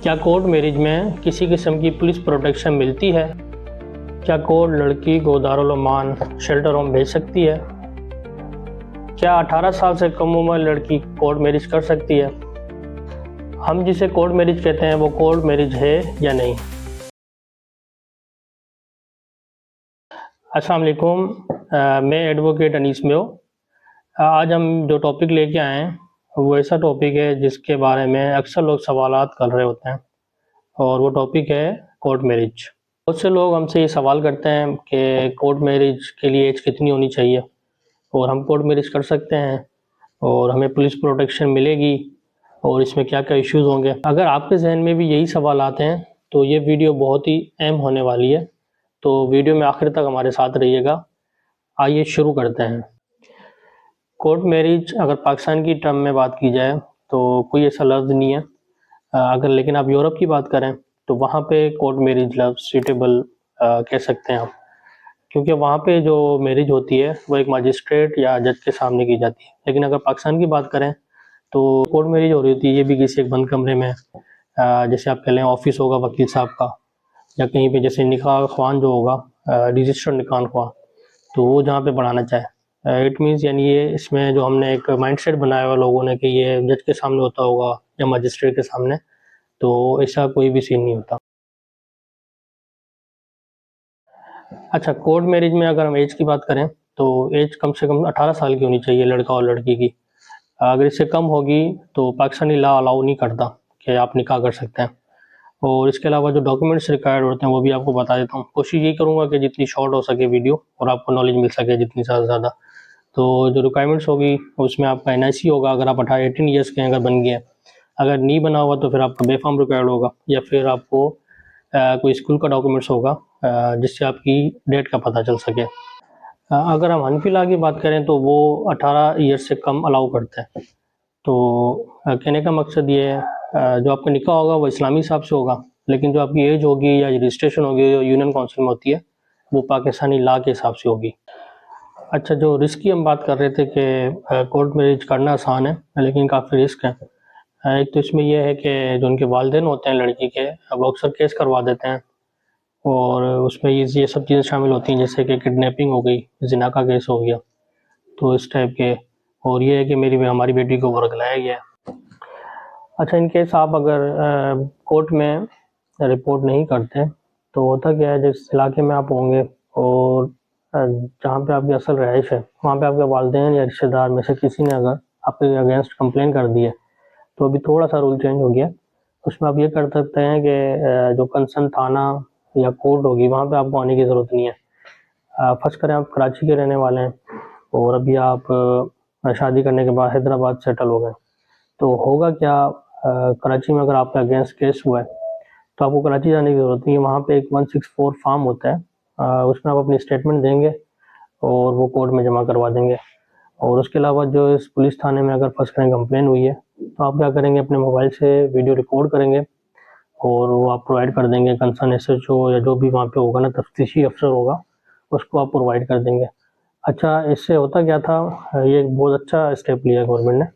क्या court marriage में किसी किस्म की पुलिस प्रोटेक्शन मिलती है? क्या कोर्ट लड़की को दारुल अमान शेल्टर होम भेज सकती है? क्या 18 साल से कम उम्र लड़की कोर्ट मैरिज कर सकती है? हम जिसे कोर्ट मैरिज कहते हैं वो कोर्ट मैरिज है या नहीं? अस्सलाम वालेकुम, मैं एडवोकेट अनीस में हूँ। आज हम जो टॉपिक लेके आए हैं वो ऐसा टॉपिक है जिसके बारे में अक्सर लोग सवालात कर रहे होते हैं, और वो टॉपिक है कोर्ट मैरिज। बहुत से लोग हमसे ये सवाल करते हैं कि कोर्ट मैरिज के लिए एज कितनी होनी चाहिए और हम कोर्ट मैरिज कर सकते हैं और हमें पुलिस प्रोटेक्शन मिलेगी और इसमें क्या क्या इश्यूज़ होंगे। अगर आपके जहन में भी यही सवाल आते हैं तो ये वीडियो बहुत ही अहम होने वाली है, तो वीडियो में आखिर तक हमारे साथ रहिएगा। आइए शुरू करते हैं। कोर्ट मैरिज अगर पाकिस्तान की टर्म में बात की जाए तो कोई ऐसा लफ्ज़ नहीं है। अगर लेकिन आप यूरोप की बात करें तो वहाँ पे कोर्ट मैरिज लफ्ज़ सूटेबल कह सकते हैं आप, क्योंकि वहाँ पे जो मैरिज होती है वो एक मजिस्ट्रेट या जज के सामने की जाती है। लेकिन अगर पाकिस्तान की बात करें तो कोर्ट मैरिज हो रही होती है ये भी किसी एक बंद कमरे में, जैसे आप कह लें ऑफिस होगा वकील साहब का, या कहीं पे जैसे निकाह ख्वान जो होगा, रजिस्टर्ड निकाह ख्वान, तो वो जहाँ पे बढ़ाना चाहे। इट मीन्स यानी ये इसमें जो हमने एक माइंडसेट बनाया हुआ लोगों ने कि ये जज के सामने होता होगा या मजिस्ट्रेट के सामने, तो ऐसा कोई भी सीन नहीं होता। अच्छा, कोर्ट मैरिज में अगर हम एज की बात करें तो एज कम से कम 18 साल की होनी चाहिए लड़का और लड़की की। अगर इससे कम होगी तो पाकिस्तानी लॉ अलाउ नहीं करता कि आप निकाह कर सकते हैं। और इसके अलावा जो डॉक्यूमेंट्स रिक्वायर्ड होते हैं वो भी आपको बता देता हूँ। कोशिश यही करूँगा कि जितनी शॉर्ट हो सके वीडियो और आपको नॉलेज मिल सके जितनी ज़्यादा से ज़्यादा। तो जो रिक्वायरमेंट्स होगी उसमें आपका NIC होगा अगर आप 18 ईयर्स के अगर बन गए। अगर नहीं बना हुआ तो फिर आपका बेफाम रिक्वायर्ड होगा, या फिर आपको कोई स्कूल का डॉक्यूमेंट्स होगा जिससे आपकी डेट का पता चल सके। अगर हम हनफी लॉ की बात करें तो वो 18 ईयर्स से कम अलाउ करता है। तो कहने का मकसद ये है, जो आपका निकाह होगा वो इस्लामी हिसाब से होगा, लेकिन जो आपकी एज होगी या रजिस्ट्रेशन होगी जो यूनियन काउंसिल में होती है वो पाकिस्तानी लॉ के हिसाब से होगी। अच्छा, जो रिस्क की हम बात कर रहे थे कि कोर्ट मैरिज करना आसान है लेकिन काफ़ी रिस्क है। एक तो इसमें यह है कि जो उनके वालिदैन होते हैं लड़की के, वो अक्सर केस करवा देते हैं, और उसमें ये सब चीज़ें शामिल होती हैं जैसे कि किडनैपिंग हो गई, जिना का केस हो गया, तो इस टाइप के। और ये है कि हमारी बेटी को वर्गलाया गया। अच्छा, इन केस आप अगर कोर्ट में रिपोर्ट नहीं करते तो होता क्या है, जिस इलाके में आप होंगे और जहाँ पे आपकी असल रहाइश है वहाँ पे आपके वालिदैन या रिश्तेदार में से किसी ने अगर आपके अगेंस्ट कंप्लेन कर दी है, तो अभी थोड़ा सा रूल चेंज हो गया। उसमें आप ये कर सकते हैं कि जो कंसर्न थाना या कोर्ट होगी वहाँ पे आपको आने की ज़रूरत नहीं है। फर्स्ट करें आप कराची के रहने वाले हैं और अभी आप शादी करने के बाद हैदराबाद सेटल हो गए, तो होगा क्या, कराची में अगर आपका अगेंस्ट केस हुआ है तो आपको कराची जाने की ज़रूरत नहीं है। वहाँ पे एक 164 फॉर्म होता है, उसमें आप अपनी स्टेटमेंट देंगे और वो कोर्ट में जमा करवा देंगे। और उसके अलावा जो इस पुलिस थाने में अगर फर्स्ट करें कंप्लेन हुई है तो आप क्या करेंगे, अपने मोबाइल से वीडियो रिकॉर्ड करेंगे और वो आप प्रोवाइड कर देंगे कंसर्न SHO या जो भी वहाँ पे होगा ना, तफ्तीशी अफसर होगा, उसको आप प्रोवाइड कर देंगे। अच्छा, इससे होता क्या था, ये एक बहुत अच्छा स्टेप लिया गवर्नमेंट ने।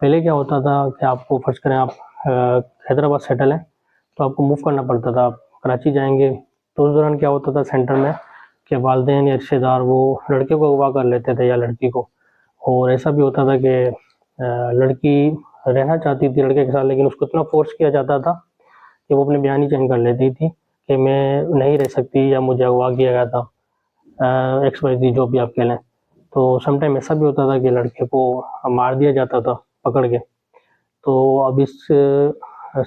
पहले क्या होता था कि आपको फर्स्ट करें आप हैदराबाद सेटल हैं तो आपको मूव करना पड़ता था, आप कराची जाएंगे, तो उस दौरान क्या होता था सेंटर में कि वालिदैन या रिश्तेदार वो लड़के को अगवा कर लेते थे या लड़की को। और ऐसा भी होता था कि लड़की रहना चाहती थी लड़के के साथ, लेकिन उसको इतना फोर्स किया जाता था कि वो अपने बयान ही चेंज कर लेती थी कि मैं नहीं रह सकती या मुझे अगवा किया गया था, XYZ जो भी आप कह लें। तो समटाइम ऐसा भी होता था कि लड़के को मार दिया जाता था पकड़ के। तो अब इस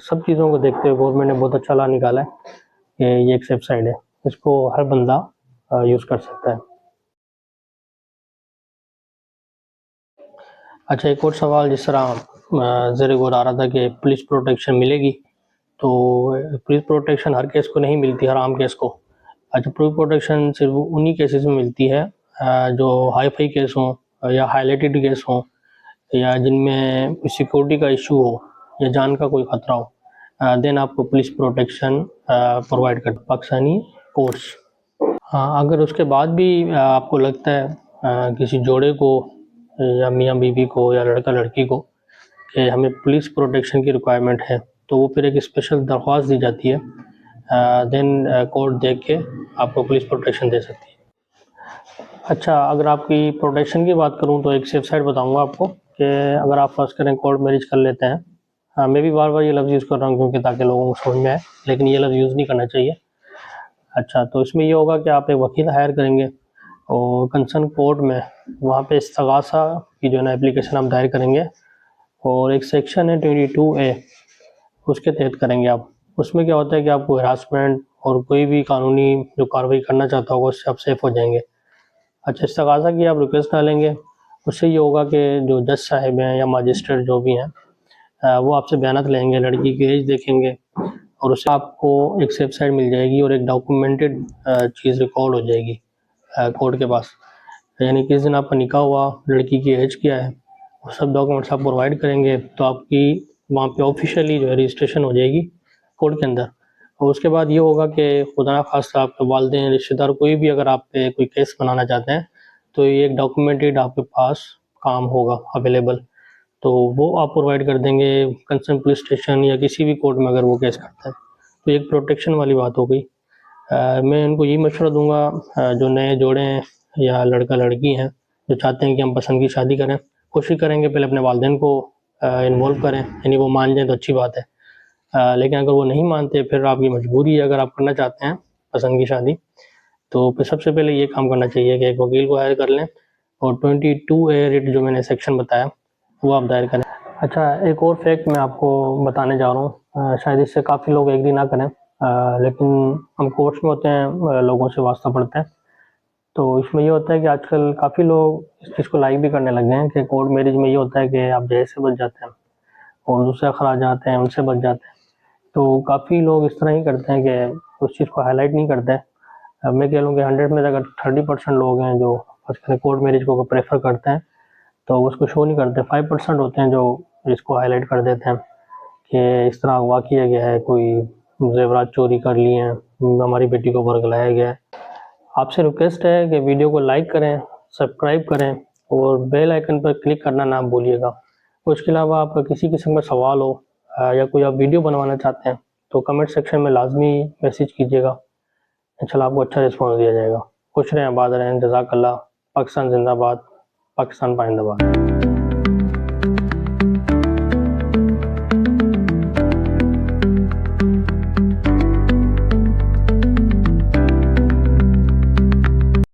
सब चीज़ों को देखते हुए गवर्नमेंट ने बहुत अच्छा लॉ निकाला है कि ये एक सेफ साइड है, इसको हर बंदा यूज़ कर सकता है। अच्छा, एक और सवाल जिस तरह ज़ेरे गौर आ रहा था कि पुलिस प्रोटेक्शन मिलेगी, तो पुलिस प्रोटेक्शन हर केस को नहीं मिलती, हर आम केस को। अच्छा, पुलिस प्रोटेक्शन सिर्फ उन्हीं केसेस में मिलती है जो हाई फाई केस हों या हाईलाइटेड केस हों, या जिनमें सिक्योरिटी का इशू हो या जान का कोई ख़तरा हो, देन आपको पुलिस प्रोटेक्शन प्रोवाइड कर पाकिस्तानी कोर्ट्स। हाँ, अगर उसके बाद भी आपको लगता है किसी जोड़े को या मियाँ बीवी को या लड़का लड़की को कि हमें पुलिस प्रोटेक्शन की रिक्वायरमेंट है, तो वो फिर एक स्पेशल दरख्वास्त दी जाती है, देन कोर्ट देख के आपको पुलिस प्रोटेक्शन दे सकती है। अच्छा, अगर आपकी प्रोटेक्शन की बात करूं तो एक सेफ साइड बताऊंगा आपको कि अगर आप फर्स्ट करें कोर्ट मैरिज कर लेते हैं, हाँ मैं भी बार बार ये लफ्ज़ यूज़ कर रहा हूँ क्योंकि ताकि लोगों को समझ में आए, लेकिन ये लफ्ज़ यूज़ नहीं करना चाहिए। अच्छा, तो इसमें ये होगा कि आप एक वकील हायर करेंगे और कंसर्न कोर्ट में वहाँ पे इस्तगासा की जो है ना एप्लीकेशन आप दायर करेंगे, और एक सेक्शन है 22A, उसके तहत करेंगे आप। उसमें क्या होता है कि आपको हरासमेंट और कोई भी कानूनी जो कार्रवाई करना चाहता होगा उससे आप सेफ हो जाएंगे। अच्छा, इस्तगासा की आप रिक्वेस्ट डालेंगे, उससे ये होगा कि जो जज साहिब हैं या मजिस्ट्रेट जो भी हैं वो आपसे बयानात लेंगे, लड़की की एज देखेंगे और उससे आपको एक सेफ साइड मिल जाएगी और एक डॉक्यूमेंटेड चीज़ रिकॉर्ड हो जाएगी कोर्ट के पास। यानी किस दिन आपका निकाह हुआ, लड़की की एज क्या है, वो सब डॉक्यूमेंट्स आप प्रोवाइड करेंगे तो आपकी वहाँ पे ऑफिशियली जो है रजिस्ट्रेशन हो जाएगी कोर्ट के अंदर। और उसके बाद ये होगा कि खुदा न खास्ता आपके वालिदैन, रिश्तेदार कोई भी अगर आप पे कोई केस बनाना चाहते हैं तो ये एक डॉक्यूमेंटेड आपके पास काम होगा अवेलेबल, तो वो आप प्रोवाइड कर देंगे कंसर्न पुलिस स्टेशन या किसी भी कोर्ट में अगर वो केस करता है। तो एक प्रोटेक्शन वाली बात हो गई। मैं उनको यही मशवरा दूंगा जो नए जोड़े हैं या लड़का लड़की हैं जो चाहते हैं कि हम पसंद की शादी करें, कोशिश करेंगे पहले अपने वालिदैन को इन्वॉल्व करें, यानी वो मान जाएँ तो अच्छी बात है। लेकिन अगर वो नहीं मानते फिर आपकी मजबूरी है, अगर आप करना चाहते हैं पसंद की शादी तो फिर सबसे पहले ये काम करना चाहिए कि एक वकील को हायर कर लें और 22A रिट जो मैंने सेक्शन बताया वो आप दायर करें। अच्छा, एक और फैक्ट मैं आपको बताने जा रहा हूँ, शायद इससे काफ़ी लोग एग्री ना करें, लेकिन हम कोर्ट्स में होते हैं, लोगों से वास्ता पड़ता है। तो इसमें ये होता है कि आजकल काफ़ी लोग इस चीज़ को लाइक भी करने लगे हैं कि कोर्ट मैरिज में ये होता है कि आप जहेज से बच जाते हैं और दूसरे अखराज आते हैं उनसे बच जाते हैं। तो काफ़ी लोग इस तरह ही करते हैं कि उस चीज़ को हाईलाइट नहीं करते हैं। अब मैं कह लूँ कि 100 में से अगर 30% लोग हैं जो कोर्ट मैरिज को प्रेफर करते हैं तो उसको शो नहीं करते। 5% होते हैं जो इसको हाईलाइट कर देते हैं कि इस तरह अगवा किया गया है, कोई जेवरात चोरी कर लिए हैं, हमारी बेटी को बरगलाया गया है। आपसे रिक्वेस्ट है कि वीडियो को लाइक करें, सब्सक्राइब करें और बेल आइकन पर क्लिक करना ना भूलिएगा। उसके अलावा आपका किसी किस्म का सवाल हो या कोई आप वीडियो बनवाना चाहते हैं तो कमेंट सेक्शन में लाजमी मैसेज कीजिएगा, इंशाल्लाह आपको अच्छा रिस्पॉन्स दिया जाएगा। खुश रहें, आबाद रहें, जज़ाकल्लाह। पाकिस्तान जिंदाबाद, पाकिस्तान पाइंदाबाद।